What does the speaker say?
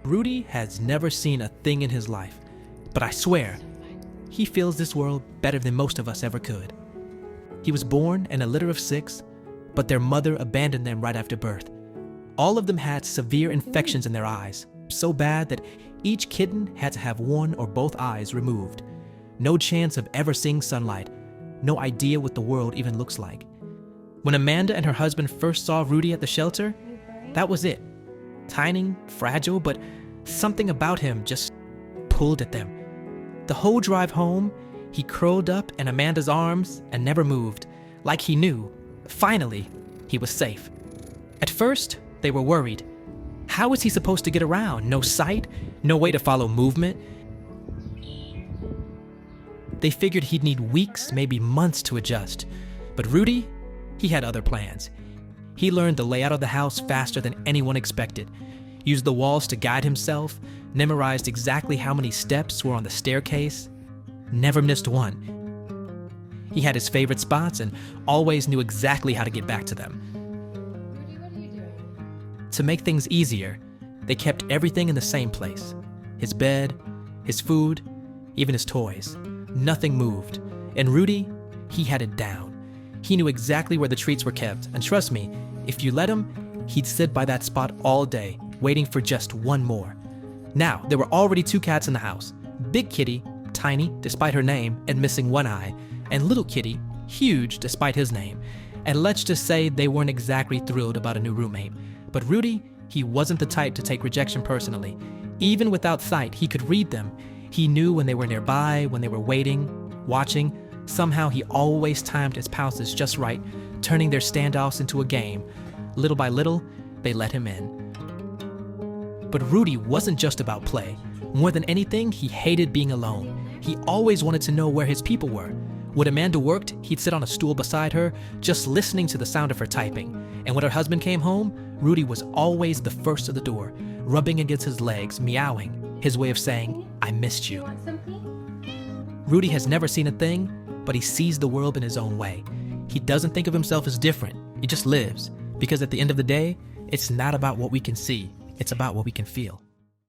Rudy has never seen a thing in his life, but I swear, he feels this world better than most of us ever could. He was born in a litter of 6, but their mother abandoned them right after birth. All of them had severe infections in their eyes, so bad that each kitten had to have one or both eyes removed. No chance of ever seeing sunlight, no idea what the world even looks like. When Amanda and her husband first saw Rudy at the shelter, that was it. Tiny, fragile, but something about him just pulled at them. The whole drive home, he curled up in Amanda's arms and never moved, like he knew, finally, he was safe. At first, they were worried. How was he supposed to get around? No sight, no way to follow movement. They figured he'd need weeks, maybe months to adjust. But Rudy, he had other plans. He learned the layout of the house faster than anyone expected, used the walls to guide himself, memorized exactly how many steps were on the staircase, never missed one. He had his favorite spots and always knew exactly how to get back to them. Rudy, what are you doing? To make things easier, they kept everything in the same place. His bed, his food, even his toys. Nothing moved. And Rudy, he had it down. He knew exactly where the treats were kept, and trust me, if you let him, he'd sit by that spot all day, waiting for just one more. Now, there were already 2 cats in the house. Big Kitty, tiny despite her name and missing one eye, and Little Kitty, huge despite his name. And let's just say they weren't exactly thrilled about a new roommate. But Rudy, he wasn't the type to take rejection personally. Even without sight, he could read them. He knew when they were nearby, when they were waiting, watching. Somehow he always timed his pounces just right, turning their standoffs into a game. Little by little, they let him in. But Rudy wasn't just about play. More than anything, he hated being alone. He always wanted to know where his people were. When Amanda worked, he'd sit on a stool beside her, just listening to the sound of her typing. And when her husband came home, Rudy was always the first to the door, rubbing against his legs, meowing, his way of saying, "I missed you." Want some pee? Rudy has never seen a thing, but he sees the world in his own way. He doesn't think of himself as different. He just lives. Because at the end of the day, it's not about what we can see. It's about what we can feel.